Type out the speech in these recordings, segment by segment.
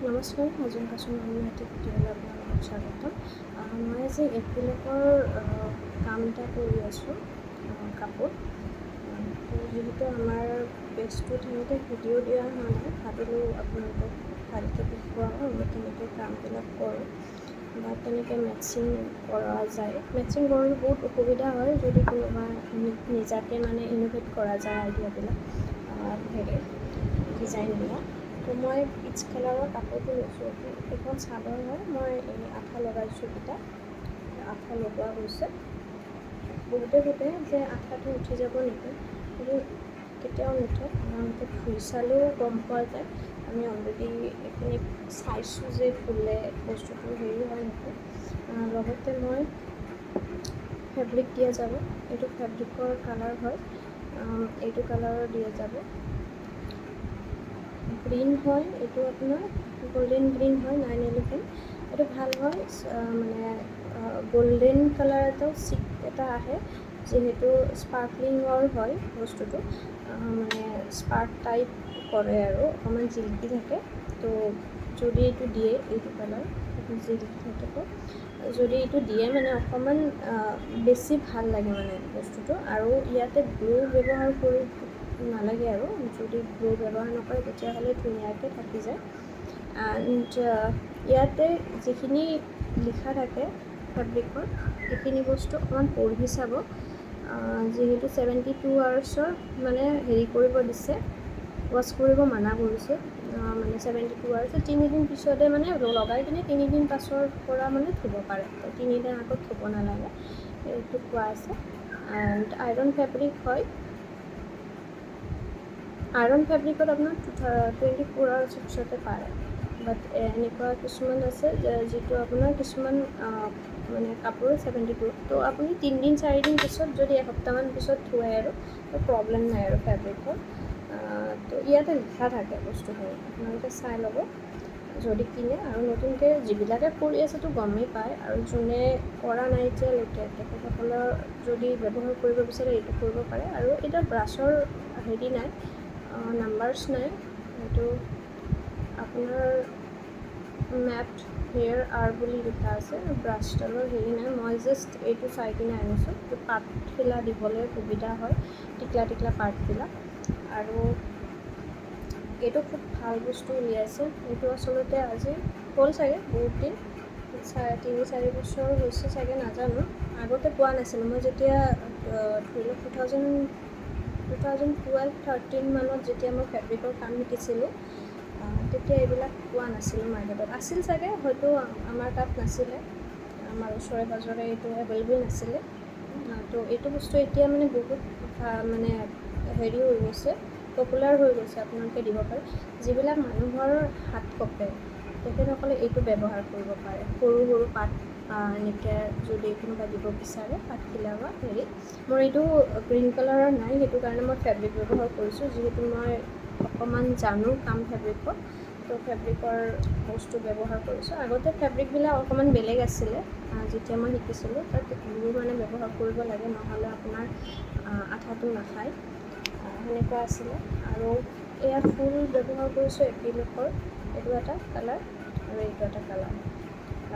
নমস্কাৰ, মজুম কাচুম নামী ভিডিঅ'লৈ আপোনালোকক স্বাগতম। মই আজি এক্ৰিলিকৰ কাম এটা কৰি আছোঁ কাপোৰ। তো যিহেতু আমাৰ পেজটোত তেনেকৈ ভিডিঅ' দিয়া হোৱা নাই, ভাবিলোঁ আপোনালোকক ভালকৈ দেখুৱাওঁ আমি কেনেকৈ কামবিলাক কৰোঁ বা কেনেকৈ মেটচিং কৰা যায়। মেটচিং কৰিবলৈ বহুত অসুবিধা হয় যদি কোনোবা নিজাকৈ মানে ইনোভেট কৰা যায় আইডিয়াবিলাক ডিজাইনবিলাক। তো মই পিচ কালাৰৰ কাপোৰটো লৈছোঁ। এইখন চাদৰ হয়, মই এই আঠা লগাইছোঁ এটা আঠা লগোৱা হৈছে। বহুতে সোধে যে আঠাটো উঠি যাব নেকি, কিন্তু কেতিয়াও নুঠে। সাধাৰণতে ধুই চালেও গম পোৱা যায়। আমি অলৰেডি এইখিনি চাইছোঁ যে ফুলে বস্তুটো হেৰি হয় নেকি। লগতে মই ফেব্ৰিক দিয়া যাব। এইটো ফেব্ৰিকৰ কালাৰ হয়, এইটো কালাৰৰ দিয়া যাব। গ্ৰীণ হয়, এইটো আপোনাৰ গল্ডেন গ্ৰীণ হয়, 911। এইটো ভাল হয়, মানে গল্ডেন কালাৰ এটাও চিক এটা আহে, যিহেতু স্পাৰ্কলিঙৰ হয় বস্তুটো, মানে স্পাৰ্ক টাইপ কৰে আৰু অকণমান জিলিকি থাকে। তো যদি এইটো দিয়ে, এইটো কালাৰ জিলিকি থাকিব, যদি এইটো দিয়ে মানে অকণমান বেছি ভাল লাগে মানে বস্তুটো। আৰু ইয়াতে গ্লু ব্যৱহাৰ কৰি নালাগে, আৰু যদি গ্লু ব্যৱহাৰ নকৰে তেতিয়াহ'লে ধুনীয়াকৈ থাকি যায়। এণ্ড ইয়াতে যিখিনি লিখা থাকে ফেব্ৰিকৰ, এইখিনি বস্তু অকণমান পঢ়ি চাব। যিহেতু 72 আৱাৰ্ছৰ মানে হেৰি কৰিব দিছে, ৱাছ কৰিব মানা কৰিছে। মানে 72 আৱাৰ্ছ, 3 দিন পিছতে মানে লগাই কিনে 3 দিন পাছৰ পৰা মানে ধুব পাৰে। তো 3 দিন আগত ধুব নালাগে, এইটো কোৱা আছে। এণ্ড আইৰণ ফেব্ৰিক হয়। আইৰণ ফেব্ৰিকত আপোনাৰ 24 আৱাৰ্ছৰ পিছতে পাৰে। বাট এনেকুৱা কিছুমান আছে যিটো আপোনাৰ কিছুমান মানে কাপোৰ 72, তো আপুনি 3 দিন 4 দিন পিছত যদি এসপ্তাহমান পিছত ধুৱে আৰু প্ৰব্লেম নাই আৰু ফেব্ৰিকৰ। তো ইয়াতে লিখা থাকে বস্তুখিনি, আপোনালোকে চাই ল'ব যদি কিনে। আৰু নতুনকৈ যিবিলাকে কৰি আছেতো গমেই পায়, আৰু যোনে কৰা নাই এতিয়ালৈকে তেখেতসকলৰ যদি ব্যৱহাৰ কৰিব বিচাৰে এইটো কৰিব পাৰে। আৰু এতিয়া ব্ৰাছৰ হেৰি নাই, নাম্বাৰ্ছ নাই, এইটো আপোনাৰ মেট হেয়াৰ আৰ বুলি লিখা আছে। ব্ৰাছডালৰ হেৰি নাই, মই জাষ্ট এইটো চাই কিনে আনিছোঁ। এইটো পাতখিলা দিবলৈ সুবিধা হয়, টিকলা টিকলা পাতবিলাক। আৰু এইটো খুব ভাল বস্তু উলিয়াইছে। এইটো আচলতে আজি হ'ল চাগে বহুত দিন, 3-4 বছৰ হৈছে চাগে, নাজানো। আগতে পোৱা নাছিলোঁ। মই যেতিয়া ধৰি লওক 2012-13 মানত যেতিয়া মই ফেব্ৰিকৰ কাম শিকিছিলোঁ, তেতিয়া এইবিলাক পোৱা নাছিলোঁ মাৰ্কেটত। আছিল চাগে, হয়তো আমাৰ তাত নাছিলে, আমাৰ ওচৰে পাঁজৰে এইটো এভেইলেবল নাছিলে। তো এইটো বস্তু এতিয়া মানে বহুত মানে হেৰি হৈ গৈছে, পপুলাৰ হৈ গৈছে, আপোনালোকে দিব পাৰে। যিবিলাক মানুহৰ হাত কঁপে তেখেতসকলে এইটো ব্যৱহাৰ কৰিব পাৰে। সৰু সৰু পাত এনেকৈ যদি কোনোবাই দিব বিচাৰে, পাতখিলা বা হেৰি। মোৰ এইটো গ্ৰীণ কালাৰৰ নাই, সেইটো কাৰণে মই ফেব্ৰিক ব্যৱহাৰ কৰিছোঁ, যিহেতু মই অকণমান জানো কাম ফেব্ৰিকৰ। তো ফেব্ৰিকৰ বস্তু ব্যৱহাৰ কৰিছোঁ। আগতে ফেব্ৰিকবিলাক অকণমান বেলেগ আছিলে, যেতিয়া মই শিকিছিলোঁ। তাত গ্লু মানে ব্যৱহাৰ কৰিব লাগে, নহ'লে আপোনাৰ আঠাটো নাখায়, সেনেকুৱা আছিলে। আৰু এয়া ফুল ব্যৱহাৰ কৰিছোঁ এক্ৰিলিকৰ, এইটো এটা কালাৰ আৰু এইটো এটা কালাৰ।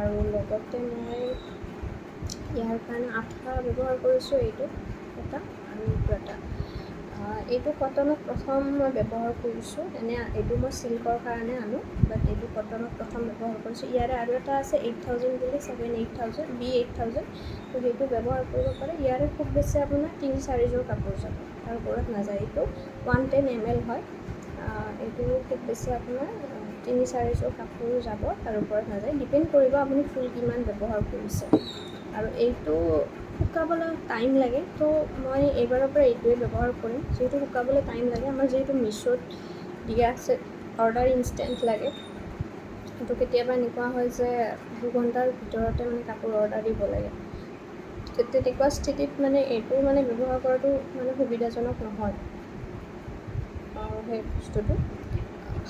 আৰু লগতে মই ইয়াৰ কাৰণে আঠা ব্যৱহাৰ কৰিছোঁ, এইটো এটা আৰু এইটো এটা। এইটো কটনত প্ৰথম মই ব্যৱহাৰ কৰিছোঁ, এইটো মই চিল্কৰ কাৰণে আনো, বাট এইটো কটনত প্ৰথম ব্যৱহাৰ কৰিছোঁ। ইয়াৰে আৰু এটা আছে 8000 বুলি, 7-8000 B8000, তো সেইটো ব্যৱহাৰ কৰিব পাৰে। ইয়াৰে খুব বেছি আপোনাৰ 3-4 যোৰ কাপোৰ যাব, তাৰ ওপৰত নাযায়। এইটো 110 ml হয়। এইটো খুব বেছি আপোনাৰ 3-4 যোৰ কাপোৰ যাব, তাৰ ওপৰত নাযায়। ডিপেণ্ড কৰিব আপুনি ফুল কিমান ব্যৱহাৰ কৰিছে। আৰু এইটো শুকাবলৈ টাইম লাগে, তো মই এইবাৰৰ পৰা এইটোৱে ব্যৱহাৰ কৰিম, যিহেতু শুকাবলৈ টাইম লাগে। আমাৰ যিহেতু মিছ'ত দিয়া আছে অৰ্ডাৰ ইনষ্টেণ্ট লাগে, তো কেতিয়াবা এনেকুৱা হয় যে 2 ঘণ্টাৰ ভিতৰতে মানে কাপোৰ অৰ্ডাৰ দিব লাগে। তেনেকুৱা স্থিতিত মানে এইটো মানে ব্যৱহাৰ কৰাটো মানে সুবিধাজনক নহয়। সেই বস্তুটো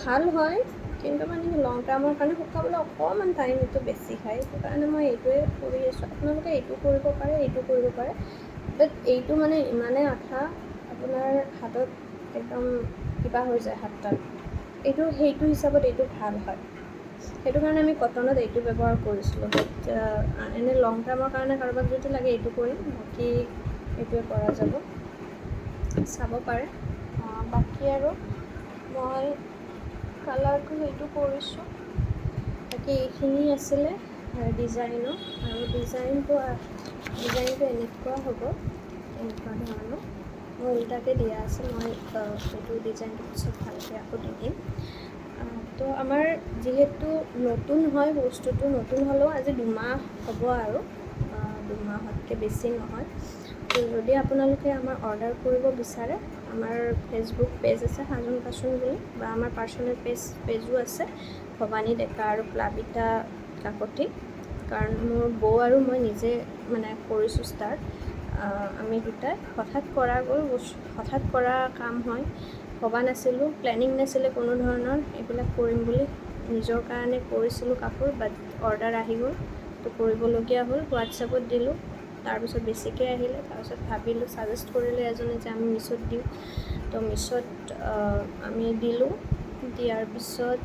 ভাল হয়, কিন্তু মানে লং টাৰ্মৰ কাৰণে শুকাবলৈ অকণমান টাইম এইটো বেছি খায়। সেইকাৰণে মই এইটোৱে কৰি আছোঁ। আপোনালোকে এইটো কৰিব পাৰে, এইটো কৰিব পাৰে, বাট এইটো মানে ইমানেই আঠা, আপোনাৰ হাতত একদম কিবা হৈ যায় হাতডাল। এইটো সেইটো হিচাপত এইটো ভাল হয়। সেইটো কাৰণে আমি কটনত এইটো ব্যৱহাৰ কৰিছিলোঁ। এনেই লং টাৰ্মৰ কাৰণে কাৰোবাক যদি লাগে এইটো কৰিম, বাকী এইটোৱে কৰা যাব, চাব পাৰে। বাকী আৰু মই কালাৰটো এইটো কৰিছোঁ। বাকী এইখিনি আছিলে ডিজাইনৰ, আৰু ডিজাইনটো এনেকুৱা হ'ব, এনেকুৱা ধৰণৰ। মই উল্টাকৈ দিয়া আছে, মই এইটো ডিজাইনটো পিছত ভালকৈ আকৌ দি দিম। তো আমাৰ যিহেতু নতুন হয় বস্তুটো, নতুন হ'লেও আজি 2 মাহ হ'ব আৰু 2 মাহতকৈ বেছি নহয়। তো যদি আপোনালোকে আমাৰ অৰ্ডাৰ কৰিব বিচাৰে, আমাৰ ফেচবুক পেজ আছে সাজোন কাচোন বুলি, বা আমাৰ পাৰ্চনেল পেজো আছে, ভৱানী ডেকা আৰু প্লাবিতা কাকতি। কাৰণ মোৰ বৌ আৰু মই নিজে মানে কৰিছোঁ ষ্টাৰ্ট। আমি দুটাই হঠাৎ কৰা কাম হয়, ভবা নাছিলোঁ, প্লেনিং নাছিলে কোনো ধৰণৰ এইবিলাক কৰিম বুলি। নিজৰ কাৰণে কৰিছিলোঁ কাপোৰ, বাট অৰ্ডাৰ আহি গ'ল, তো কৰিবলগীয়া হ'ল। হোৱাটছএপত দিলোঁ, তাৰপিছত বেছিকৈ আহিলে, তাৰপিছত ভাবিলোঁ, ছাজেষ্ট কৰিলে এজনে যে আমি মিছ'ত দিওঁ, তো মিছ'ত আমি দিলোঁ। দিয়াৰ পিছত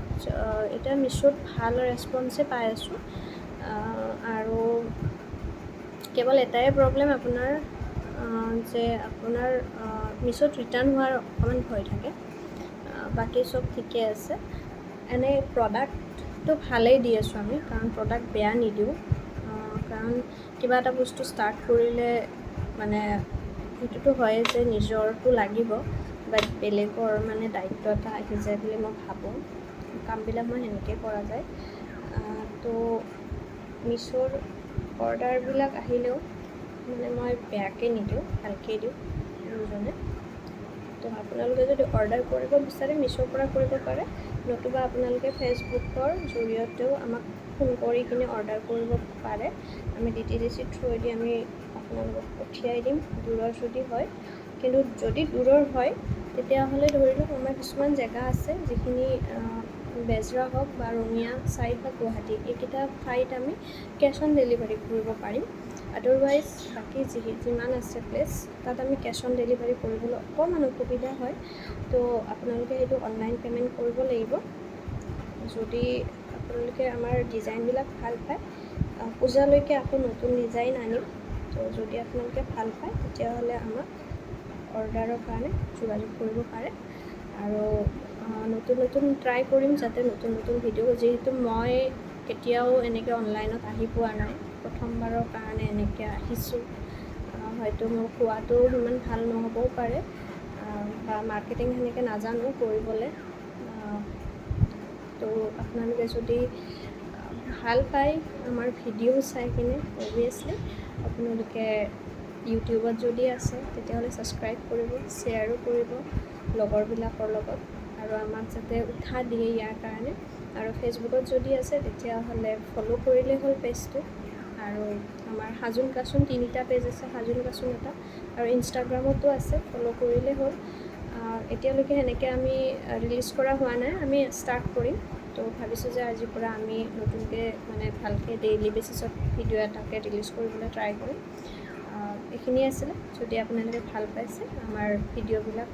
এতিয়া মিছ'ত ভাল ৰেচপন্সে পাই আছোঁ। আৰু কেৱল এটাই প্ৰব্লেম আপোনাৰ, যে আপোনাৰ মিছ'ত ৰিটাৰ্ণ হোৱাৰ অকণমান ভয় থাকে, বাকী চব ঠিকে আছে। এনেই প্ৰডাক্টটো ভালেই দি আছোঁ আমি, কাৰণ প্ৰডাক্ট বেয়া নিদিওঁ। কাৰণ কিবা এটা বস্তু ষ্টাৰ্ট কৰিলে মানে সেইটোতো হয়েই যে নিজৰটো লাগিব, বাট বেলেগৰ মানে দায়িত্ব এটা আহি যায় বুলি মই ভাবোঁ। কামবিলাক মই সেনেকৈ কৰা যায়। তো মিছ'ৰ অৰ্ডাৰবিলাক আহিলেও মানে মই বেয়াকৈ নিদিওঁ, ভালকৈ দিওঁ দুজনে। তো আপোনালোকে যদি অৰ্ডাৰ কৰিব বিচাৰে মিছ'ৰ পৰা কৰিব পাৰে, নতুবা আপোনালোকে ফেচবুকৰ জৰিয়তেও আমাক ফোন কৰি কিনে অৰ্ডাৰ কৰিব পাৰে। আমি DTDC থ্ৰুৱেদি আমি আপোনালোকক পঠিয়াই দিম, দূৰৰ যদি হয়। কিন্তু যদি দূৰৰ হয়, তেতিয়াহ'লে ধৰি লওক আমাৰ কিছুমান জেগা আছে যিখিনি বেজৰা হওক বা ৰঙিয়া ছাইড বা গুৱাহাটী, এইকেইটা ঠাইত আমি কেছ অন ডেলিভাৰী কৰিব পাৰিম। আদাৰৱাইজ বাকী যিমান আছে প্লেচ, তাত আমি কেছ অন ডেলিভাৰী কৰিবলৈ অকণমান অসুবিধা হয়। তো আপোনালোকে সেইটো অনলাইন পে'মেণ্ট কৰিব লাগিব। যদি আপোনালোকে আমাৰ ডিজাইনবিলাক ভাল পায়, পূজালৈকে আকৌ নতুন ডিজাইন আনিম। তো যদি আপোনালোকে ভাল পায়, তেতিয়াহ'লে আমাক অৰ্ডাৰৰ কাৰণে যোগাযোগ কৰিব পাৰে। আৰু নতুন ট্ৰাই কৰিম, যাতে নতুন ভিডিঅ', যিহেতু মই কেতিয়াও এনেকৈ অনলাইনত আহি পোৱা নাই, প্ৰথমবাৰৰ কাৰণে এনেকৈ আহিছোঁ। হয়তো মোৰ খোৱাটো সিমান ভাল নহ'বও পাৰে, বা মাৰ্কেটিং সেনেকৈ নাজানো কৰিবলৈ। তো আপোনালোকে যদি ভাল পায় আমাৰ ভিডিঅ' চাই কিনে, অবভিয়াছলি আপোনালোকে ইউটিউবত যদি আছে তেতিয়াহ'লে ছাবস্ক্ৰাইব কৰিব, শ্বেয়াৰো কৰিব লগৰবিলাকৰ লগত, আৰু আমাক যাতে উৎসাহ দিয়ে ইয়াৰ কাৰণে। আৰু ফেচবুকত যদি আছে তেতিয়াহ'লে ফ'ল' কৰিলেই হ'ল পেজটো। আৰু আমাৰ সাজোন কাচোন 3টা পেজ আছে, সাজোন কাচোন এটা, আৰু ইনষ্টাগ্ৰামতো আছে, ফ'ল' কৰিলেই হ'ল। এতিয়ালৈকে সেনেকৈ আমি ৰিলিজ কৰা হোৱা নাই, আমি ষ্টাৰ্ট কৰিম। তো ভাবিছোঁ যে আজিৰ পৰা আমি নতুনকৈ মানে ভালকৈ ডেইলি বেচিছত ভিডিঅ' এটাকে ৰিলিজ কৰিবলৈ ট্ৰাই কৰিম। এইখিনিয়ে আছিলে। যদি আপোনালোকে ভাল পাইছে আমাৰ ভিডিঅ'বিলাক,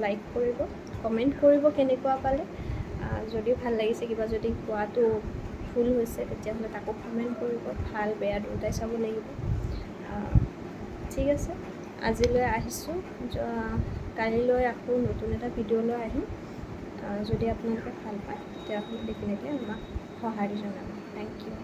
লাইক কৰিব, কমেণ্ট কৰিব কেনেকুৱা পালে। যদি ভাল লাগিছে, কিবা যদি কোৱাটো ভুল হৈছে, তেতিয়াহ'লে তাকো কমেণ্ট কৰিব। ভাল বেয়া দুয়োটাই চাব লাগিব। ঠিক আছে, আজিলৈ আহিছোঁ। কালিলৈ আকৌ নতুন এটা ভিডিঅ' লৈ আহিম। যদি আপোনালোকে ভাল পায়, তেতিয়াহ'লে ডেফিনেটলি আমাক সঁহাৰি জনাব। Thank U.